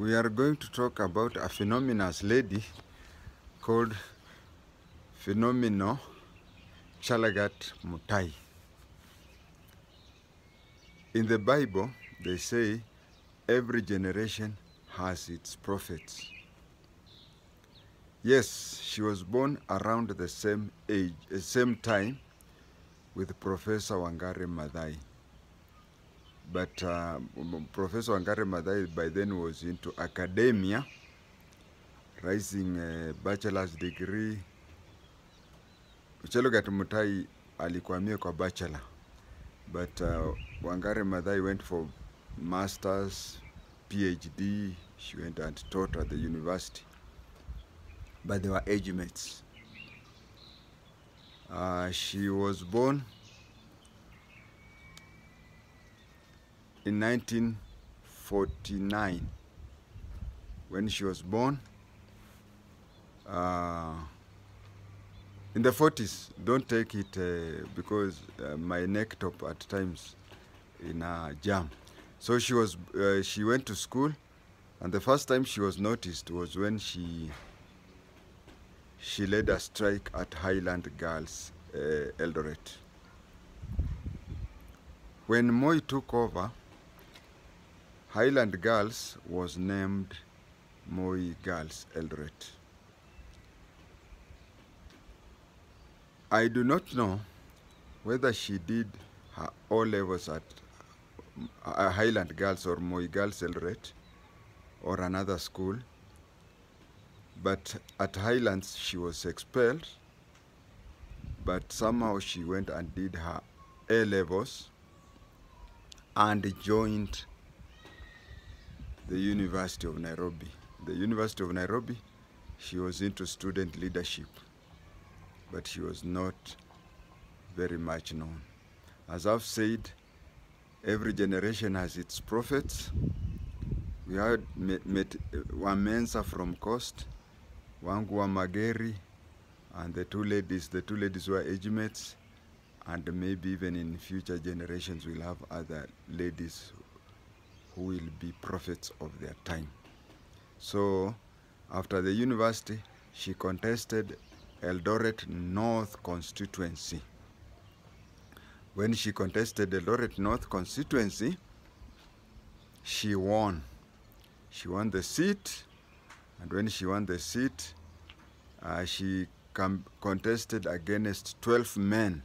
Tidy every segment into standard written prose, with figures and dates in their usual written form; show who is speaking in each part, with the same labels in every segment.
Speaker 1: We are going to talk about a phenomenous lady called Philomena Chelagat Mutai. In the Bible, they say every generation has its prophets. Yes, she was born around the same time with Professor Wangari Maathai. But Professor Wangari Maathai by then was into academia, raising a bachelor's degree. Chelagat Mutai alikwamia kwa bachelor, but Wangari Maathai went for master's, PhD. She went and taught at the university, but they were age mates. She was born in 1949. When she was born, in the 40s, don't take it because my neck top at times in a jam. So she went to school, and the first time she was noticed was when she led a strike at Highland Girls Eldoret. When Moi took over, Highland Girls was named Moi Girls Eldoret. I do not know whether she did her O-levels at Highland Girls or Moi Girls Eldoret or another school, but at Highlands she was expelled, but somehow she went and did her A-levels and joined the University of Nairobi. The University of Nairobi, she was into student leadership, but she was not very much known. As I've said, every generation has its prophets. We had met Wamensa from Coast, Wangu wa Mageri, and the two ladies were age mates, and maybe even in future generations we'll have other ladies who will be prophets of their time. So after the university, she contested Eldoret North constituency. When she contested Eldoret North constituency, she won. She won the seat, and when she won the seat, she contested against 12 men,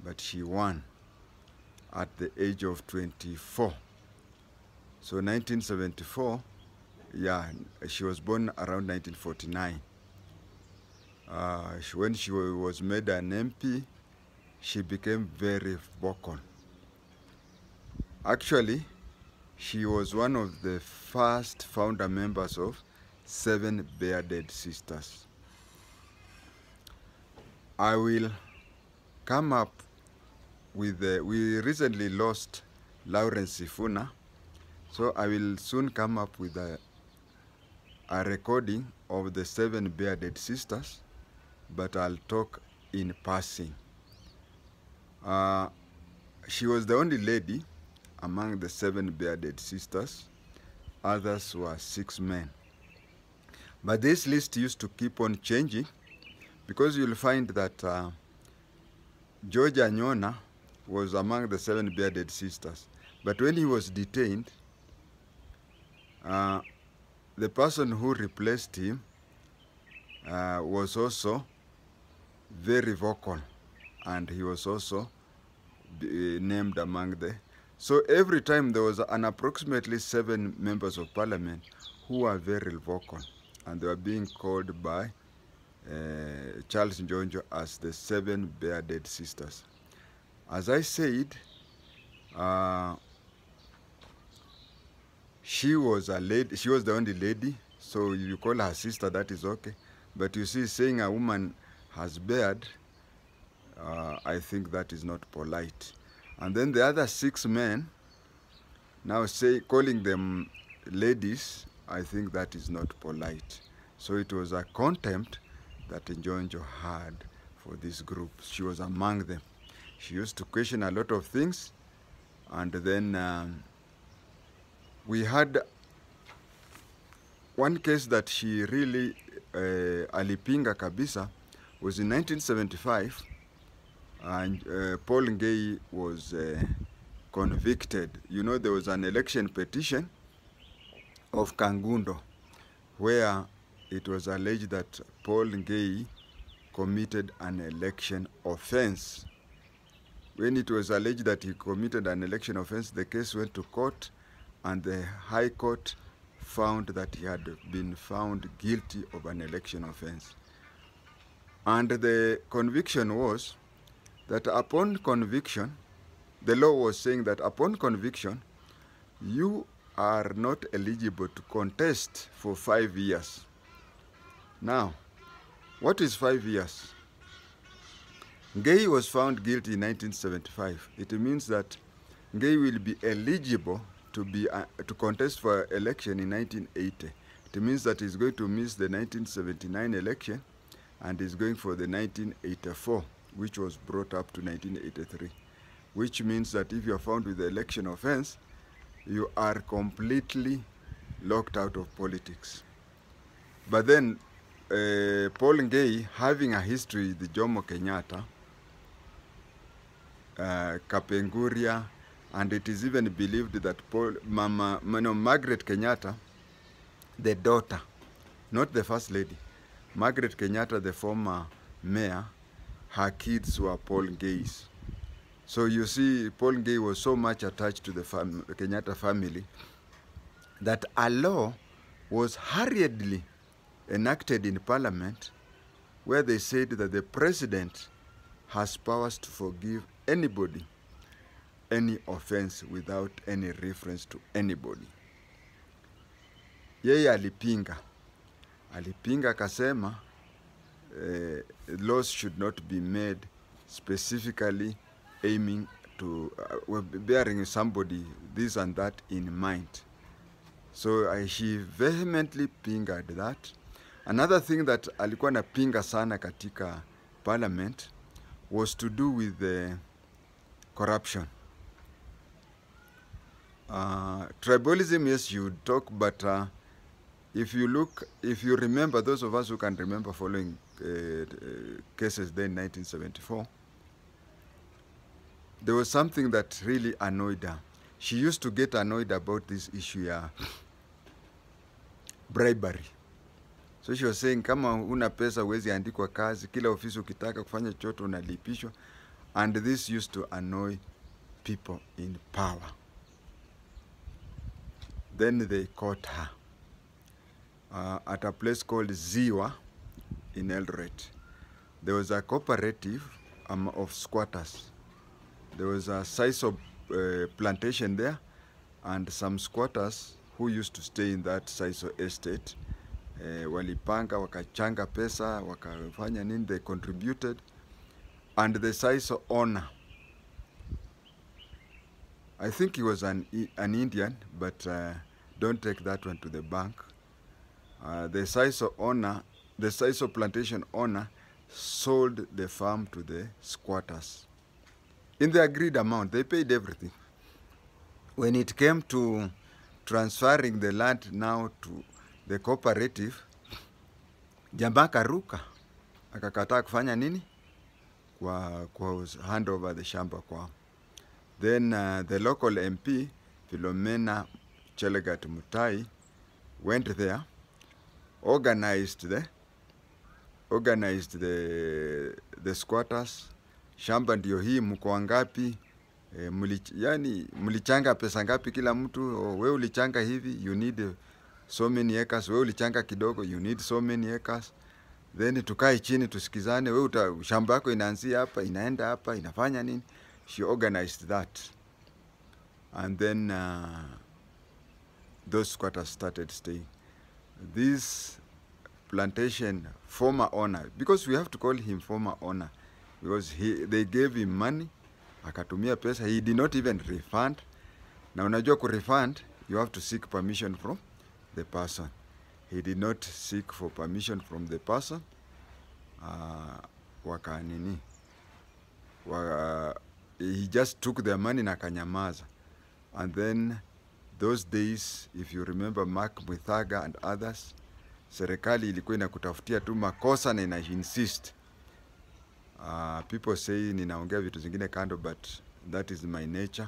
Speaker 1: but she won at the age of 24. So 1974, yeah, she was born around 1949. When she was made an MP, she became very vocal. Actually, she was one of the first founder members of 7 Bearded Sisters. I will come up with we recently lost Lawrence Sifuna, so I will soon come up with a recording of the 7 Bearded Sisters, but I'll talk in passing. She was the only lady among the 7 Bearded Sisters. Others were 6 men. But this list used to keep on changing, because you'll find that George Anyona was among the 7 Bearded Sisters. But when he was detained, the person who replaced him was also very vocal, and he was also named among the... So every time there was an approximately 7 members of parliament who were very vocal, and they were being called by Charles Njonjo as the 7 Bearded Sisters. As I said, she was a lady. She was the only lady, so if you call her sister, that is okay. But you see, saying a woman has beard, I think that is not polite. And then the other 6 men, now calling them ladies, I think that is not polite. So it was a contempt that Njonjo had for this group. She was among them. She used to question a lot of things, and then we had one case that she really alipinga kabisa was in 1975, and Paul Ngei was convicted. You know, there was an election petition of Kangundo where it was alleged that Paul Ngei committed an election offense. When it was alleged that he committed an election offense, the case went to court, and the High Court found that he had been found guilty of an election offense. And the conviction was that upon conviction, the law was saying that upon conviction, you are not eligible to contest for 5 years. Now, what is 5 years? Ngei was found guilty in 1975. It means that Ngei will be eligible to contest for election in 1980. It means that he's going to miss the 1979 election and is going for the 1984, which was brought up to 1983, which means that if you are found with the election offense, you are completely locked out of politics. But then Paul Ngei, having a history with Jomo Kenyatta, Kapenguria, and it is even believed that Margaret Kenyatta, the daughter, not the first lady, Margaret Kenyatta, the former mayor, her kids were Paul Ngei's. So you see, Paul Ngei was so much attached to the Kenyatta family that a law was hurriedly enacted in Parliament where they said that the president has powers to forgive anybody any offense without any reference to anybody. Yeye alipinga akasema laws should not be made specifically aiming to bearing somebody this and that in mind. So she vehemently pingered that. Another thing that alikuwa na pinga sana katika Parliament was to do with the corruption. Tribalism, yes, you talk, but if you remember, those of us who can remember following cases then in 1974, there was something that really annoyed her. She used to get annoyed about this issue of bribery. So she was saying, kama una pesa huwezi andikwa kazi, kila ofisi ukitaka kufanya chochote unalipishwa. And this used to annoy people in power. Then they caught her at a place called Ziwa in Eldoret. There was a cooperative of squatters. There was a size of plantation there, and some squatters who used to stay in that size of estate, walipanga, wakachanga pesa, wakafanya nini, they contributed, and the size of owner, I think he was an Indian, but don't take that one to the bank. The size of plantation owner sold the farm to the squatters. In the agreed amount, they paid everything. When it came to transferring the land now to the cooperative, jamaa karuka, akakataa kufanya nini? Kwa hand over the shamba kwao. Then the local MP, Philomena Chelagat Mutai, went there, organized the squatters. Shamba ndio hii, mko wangapi? Yani mlichanga pesa ngapi kila mtu? Wewe ulichanga hivi, you need so many acres. Wewe ulichanga kidogo, you need so many acres. Then tukae chini tusikizane, wewe shamba yako inaanzia hapa, inaenda hapa, inafanya nini? She organized that. And then those squatters started staying. This plantation former owner, because we have to call him former owner, because they gave him money, akatumia pesa, he did not even refund. Na unajua refund, you have to seek permission from the person. He did not seek for permission from the person. He just took their money na kanyamaza. And then those days, if you remember Mark Mwithaga and others, serikali ilikuwa inakutafutia tu makosa na ina insist. People say ninaongea vitu zingine kando, but that is my nature.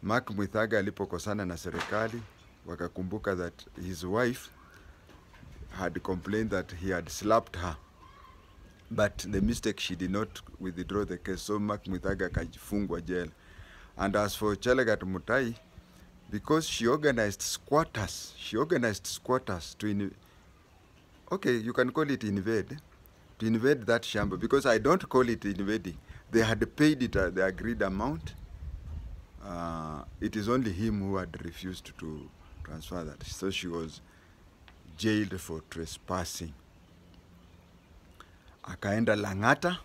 Speaker 1: Mark Mwithaga alipokosana na serikali, wakakumbuka that his wife had complained that he had slapped her, but the mistake, she did not withdraw the case, so Mark Mwithaga akafungwa jail. And as for Chelagat Mutai, because she organized squatters to okay, you can call it invade, to invade that shamba, because I don't call it invading. They had paid it the agreed amount. It is only him who had refused to transfer that. So she was jailed for trespassing. Akaenda Lang'ata,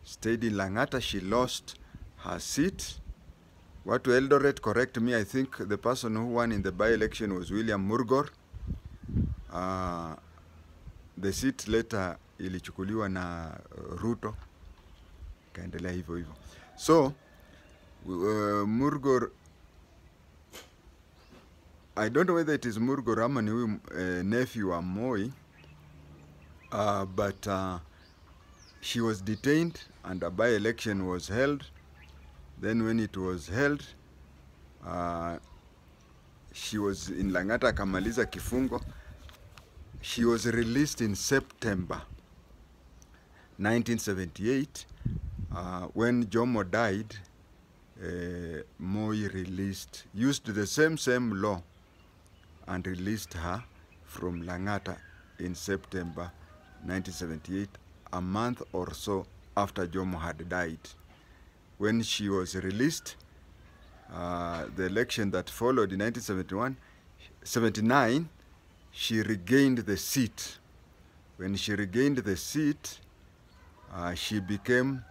Speaker 1: stayed in Lang'ata. She lost her seat. Watu Eldoret, correct me, I think the person who won in the by-election was William Murgor. The seat later ilichukuliwa na Ruto. Kaendelea hivyo hivyo. So, Murgor, I don't know whether it is Murgor ama ni huyu nephew wa Moi, but she was detained and a by-election was held. Then when it was held, she was in Lang'ata, akamaliza kifungo. She was released in September 1978. When Jomo died, Moi used the same law and released her from Lang'ata in September 1978, a month or so after Jomo had died. When she was released, the election that followed in 1979, she regained the seat. When she regained the seat, she became,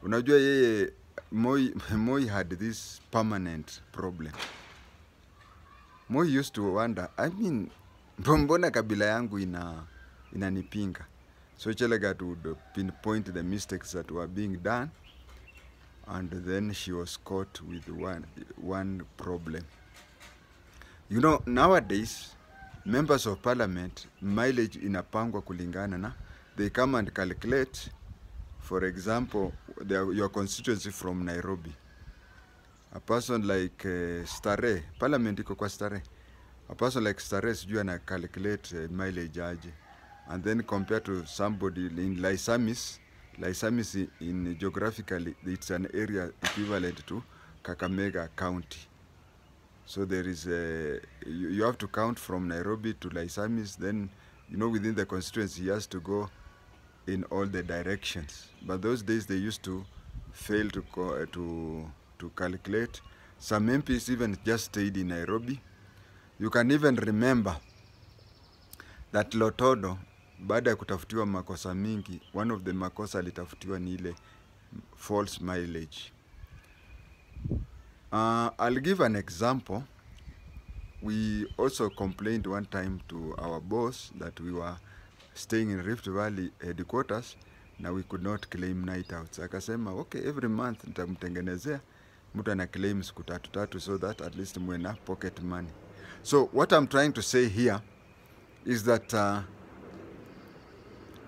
Speaker 1: unajua yeye, Moi had this permanent problem. Moi used to wonder, I mean, mbona kabila yangu inanipinga? So Chelagat would pinpoint the mistakes that were being done, and then she was caught with one problem. You know, nowadays, members of parliament, mileage inapangwa kulingana na, they come and calculate, for example, your constituency from Nairobi. A person like Starehe, parliament iko kwa Starehe. A person like Starehe sijui ana calculate mileage aje. And then compare to somebody in Laisamis. Laisamis in geographically, it's an area equivalent to Kakamega County. So there is you have to count from Nairobi to Laisamis, then, you know, within the constituency, he has to go in all the directions. But those days they used to fail to calculate. Some MPs even just stayed in Nairobi. You can even remember that Lotodo, baada ya kutafutiwa makosa mingi, one of the makosa alitafutiwa ni ile false mileage. I'll give an example. We also complained one time to our boss that we were staying in Rift Valley headquarters, na we could not claim night outs. Akasema, okay, every month nitamtengenezea mtu ana claim siku tatu so that at least muwe na pocket money. So what I'm trying to say here is that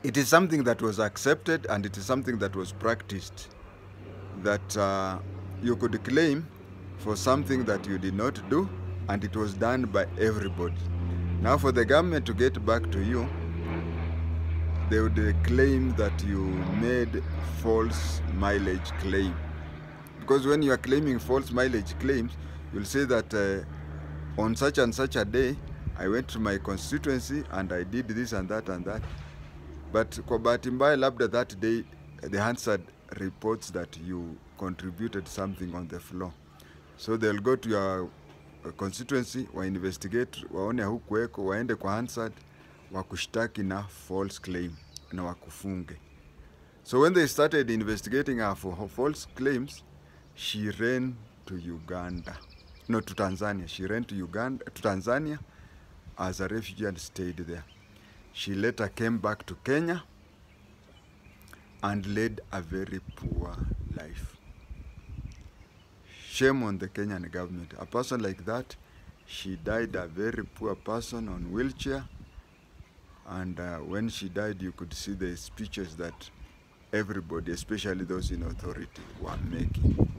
Speaker 1: it is something that was accepted and it is something that was practiced, that you could claim for something that you did not do, and it was done by everybody. Now for the government to get back to you, they would claim that you made false mileage claim. Because when you are claiming false mileage claims, you'll say that on such and such a day, I went to my constituency and I did this and that and that. But kwa bahati mbaya labda that day, the Hansard reports that you contributed something on the floor. So they'll go to your constituency, wa investigate, waone hukuweko, waende kwa Hansard, wakushtaki na false claim, na wakufunge. So when they started investigating her for false claims, she ran to Uganda. No, to Tanzania. She ran to Tanzania as a refugee and stayed there. She later came back to Kenya and led a very poor life. Shame on the Kenyan government. A person like that, she died a very poor person on wheelchair. And when she died, you could see the speeches that everybody, especially those in authority, were making.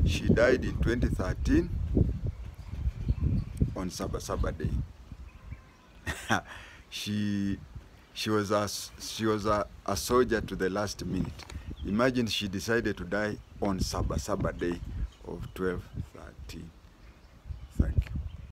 Speaker 1: She died in 2013 on Saba Day. she was a soldier to the last minute. Imagine she decided to die on Saba Day of 12